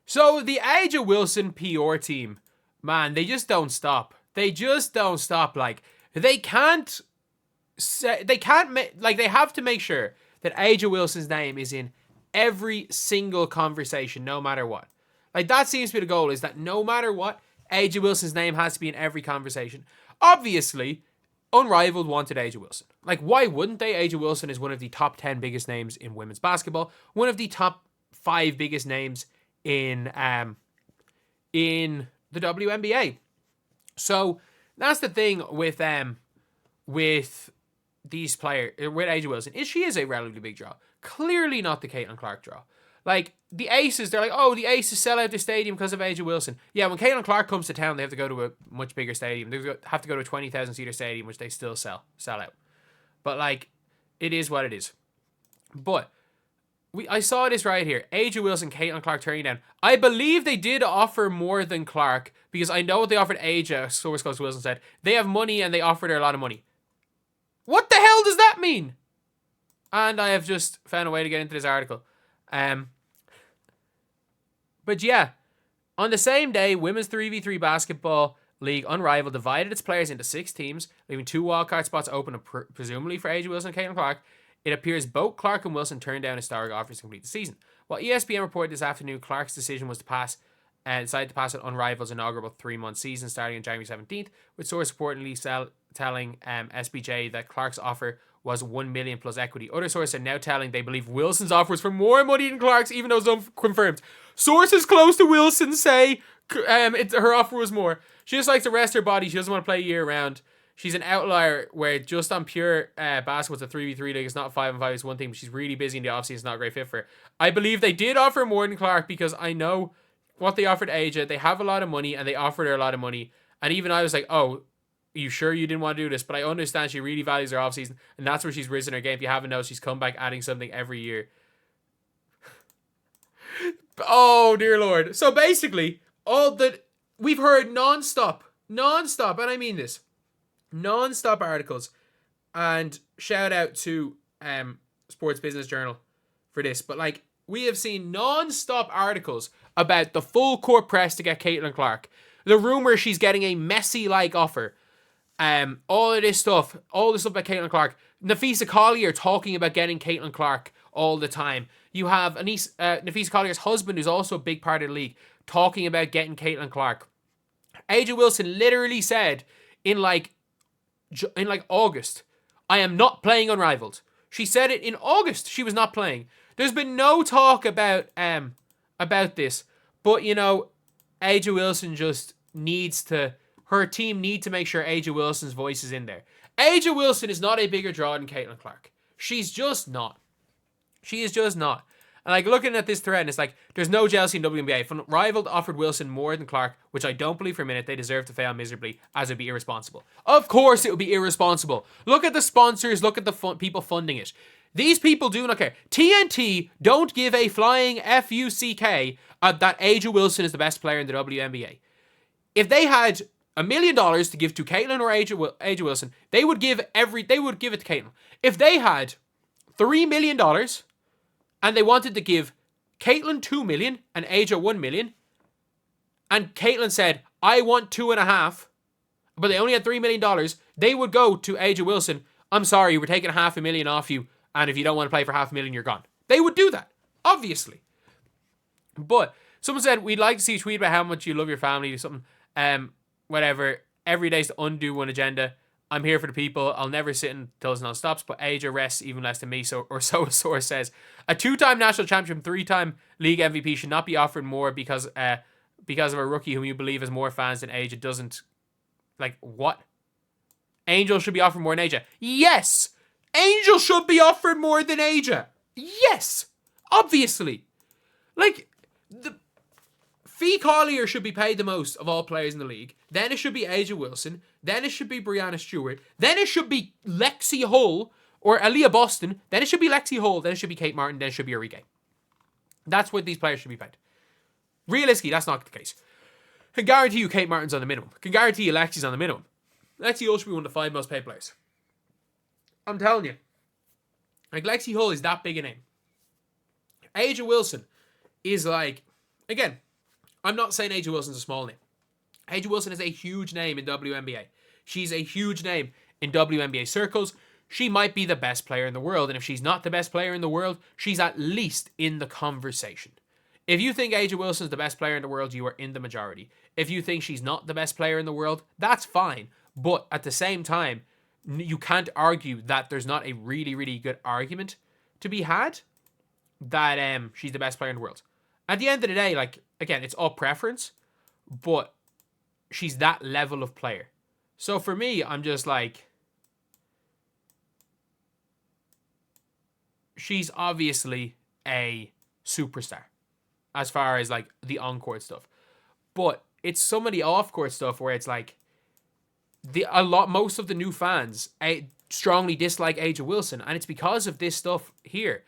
So the Aja Wilson PR team, man, they just don't stop. They just don't stop. Like, they can't say, they have to make sure that Aja Wilson's name is in every single conversation, no matter what. Like, that seems to be the goal, is that no matter what, Aja Wilson's name has to be in every conversation. Obviously, Unrivaled wanted Aja Wilson. Like, why wouldn't they? Aja Wilson is one of the top 10 biggest names in women's basketball, one of the top 5 biggest names in the WNBA. So that's the thing with these players, with Aja Wilson, is she is a relatively big draw. Clearly not the Caitlin Clark draw. Like, the Aces, they're like, oh, the Aces sell out the stadium because of Aja Wilson. Yeah, when Caitlin Clark comes to town, they have to go to a much bigger stadium. They have to go to a 20,000 seater stadium, which they still sell out. But, like, it is what it is. But I saw this right here. Aja Wilson, Caitlin Clark turning down. I believe they did offer more than Clark, because I know what they offered Aja. Source close to Wilson said they have money and they offered her a lot of money. What the hell does that mean? And I have just found a way to get into this article. But yeah, on the same day, women's 3v3 basketball league Unrivaled divided its players into 6 teams, leaving 2 wildcard spots open, presumably for Aja Wilson and Caitlin Clark. It appears both Clark and Wilson turned down historic offers to complete the season. While ESPN reported this afternoon, Clark's decision was to decided to pass on Unrivaled's inaugural 3-month season starting on January 17th, with source reportedly telling SBJ that Clark's offer was $1 million plus equity. Other sources are now telling they believe Wilson's offer was for more money than Clark's, even though it's unconfirmed. Sources close to Wilson say her offer was more. She just likes to rest her body. She doesn't want to play year round. She's an outlier where just on pure basketball, it's a 3v3 league. It's not 5-on-5. It's one thing, but she's really busy in the offseason. It's not a great fit for her. I believe they did offer more than Clark, because I know what they offered Aja. They have a lot of money, and they offered her a lot of money. And even I was like, oh, you sure you didn't want to do this? But I understand she really values her offseason, and that's where she's risen her game. If you haven't noticed, she's come back adding something every year. Oh, dear Lord. So basically, all that we've heard non-stop, and I mean this, non-stop articles, and shout out to Sports Business Journal for this, but like, we have seen non-stop articles about the full court press to get Caitlin Clark, the rumor she's getting a Messi-like offer, all this stuff about Caitlin Clark, Nafisa Collier talking about getting Caitlin Clark all the time. You have Nafisa Collier's husband, who's also a big part of the league, talking about getting Caitlin Clark. Aja Wilson literally said in August, I am not playing Unrivaled. She said it in August. She was not playing. There's been no talk about this, but you know, Aja Wilson just her team need to make sure Aja Wilson's voice is in there. Aja Wilson is not a bigger draw than Caitlin Clark. She's just not. She is just not. And like, looking at this thread, and it's like, there's no jealousy in WNBA. If Unrivaled offered Wilson more than Clark, which I don't believe for a minute, they deserve to fail miserably, as it'd be irresponsible. Of course it would be irresponsible. Look at the sponsors, look at the people funding it. These people do not care. TNT don't give a flying FUCK that Aja Wilson is the best player in the WNBA. If they had $1 million to give to Caitlin or Aja Wilson, they would give it to Caitlin. If they had $3 million and they wanted to give Caitlin $2 million and Aja $1 million, and Caitlin said, I want 2.5, but they only had $3 million, they would go to Aja Wilson, I'm sorry, we're taking $500,000 off you, and if you don't want to play for $500,000, you're gone. They would do that, obviously. But someone said, we'd like to see a tweet about how much you love your family, or something, whatever. Every day's to undo one agenda. I'm here for the people. I'll never sit until it's non-stops, but Aja rests even less than me, so a source says. A 2-time national champion, 3-time league MVP should not be offered more because of a rookie whom you believe has more fans than Aja doesn't. Like, what? Angel should be offered more than Aja. Yes! Angel should be offered more than Aja. Yes! Obviously. Like, Fee Collier should be paid the most of all players in the league. Then it should be Aja Wilson. Then it should be Breanna Stewart. Then it should be Lexi Hull or Aaliyah Boston. Then it should be Lexi Hull. Then it should be Kate Martin. Then it should be Enrique. That's what these players should be paid. Realistically, that's not the case. I can guarantee you Kate Martin's on the minimum. I can guarantee you Lexi's on the minimum. Lexi Hull should be one of the 5 most paid players. I'm telling you. Like, Lexi Hull is that big a name. Aja Wilson is like, again, I'm not saying A'ja Wilson's a small name. A'ja Wilson is a huge name in WNBA. She's a huge name in WNBA circles. She might be the best player in the world, and if she's not the best player in the world, she's at least in the conversation. If you think A'ja Wilson's the best player in the world, you are in the majority. If you think she's not the best player in the world, that's fine. But at the same time, you can't argue that there's not a really, really good argument to be had that she's the best player in the world. At the end of the day, like, again, it's all preference, but she's that level of player. So for me, I'm just like, she's obviously a superstar as far as like the on-court stuff. But it's some of the off-court stuff where it's like most of the new fans strongly dislike A'ja Wilson, and it's because of this stuff here.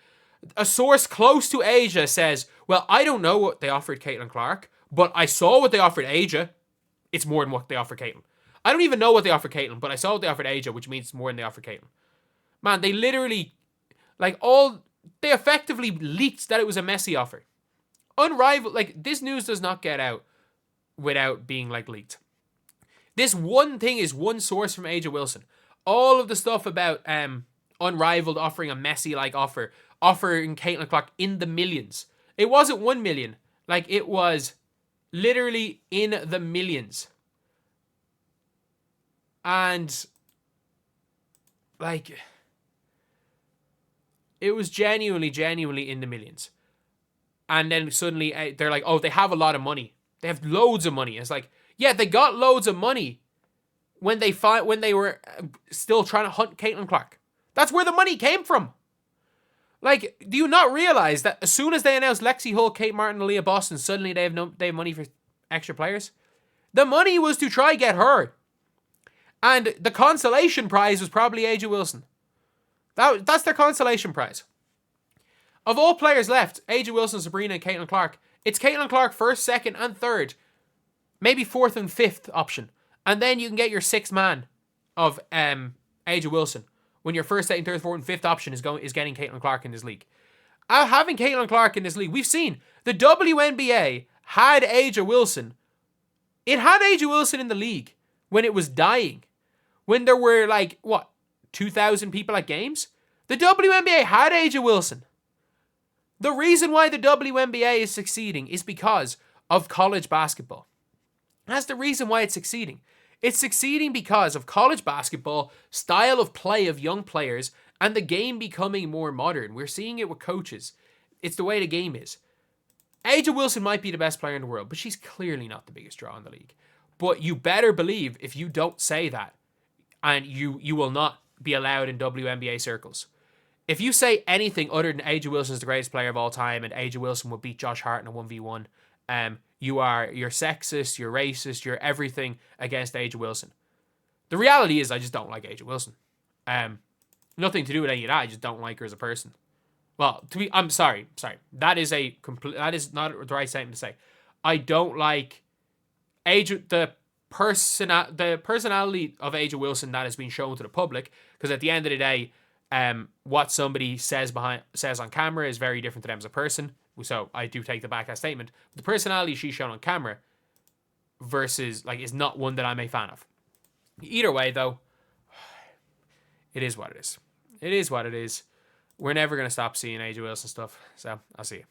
A source close to A'ja says, well, I don't know what they offered Caitlin Clark, but I saw what they offered A'ja. It's more than what they offered Caitlin. I don't even know what they offered Caitlin, but I saw what they offered A'ja, which means it's more than they offered Caitlin. Man, they literally, they effectively leaked that it was a messy offer. Unrivaled, like, this news does not get out without being, like, leaked. This one thing is one source from A'ja Wilson. All of the stuff about Unrivaled offering a messy, like, offering Caitlin Clark in the millions. It wasn't 1 million. Like, it was literally in the millions. And, like, it was genuinely in the millions. And then suddenly they're like, oh, they have a lot of money. They have loads of money. It's like, yeah, they got loads of money when they were still trying to hunt Caitlin Clark. That's where the money came from. Like, do you not realize that as soon as they announced Lexi Hull, Kate Martin, Aaliyah Boston, suddenly they have money for extra players? The money was to try get her. And the consolation prize was probably A'ja Wilson. That's their consolation prize. Of all players left, A'ja Wilson, Sabrina, and Caitlin Clark, it's Caitlin Clark first, second, and third. Maybe fourth and fifth option. And then you can get your sixth man of A'ja Wilson when your first, second, third, fourth, and fifth option is getting Caitlin Clark in this league. Having Caitlin Clark in this league, we've seen the WNBA had A'ja Wilson. It had A'ja Wilson in the league when it was dying. When there were, 2,000 people at games? The WNBA had A'ja Wilson. The reason why the WNBA is succeeding is because of college basketball. That's the reason why it's succeeding. It's succeeding because of college basketball, style of play of young players, and the game becoming more modern. We're seeing it with coaches. It's the way the game is. A'ja Wilson might be the best player in the world, but she's clearly not the biggest draw in the league. But you better believe if you don't say that, and you will not be allowed in WNBA circles. If you say anything other than A'ja Wilson is the greatest player of all time and A'ja Wilson will beat Josh Hart in a 1v1, you're sexist, you're racist, you're everything against A'ja Wilson. The reality is I just don't like A'ja Wilson. Nothing to do with any of that. I just don't like her as a person. Well, I'm sorry. That is not the right statement to say. I don't like the personality of A'ja Wilson that has been shown to the public, because at the end of the day, what somebody says on camera is very different to them as a person. So I do take back that statement. The personality she's shown on camera versus is not one that I'm a fan of. Either way, though, it is what it is. It is what it is. We're never going to stop seeing A'ja Wilson stuff. So I'll see you.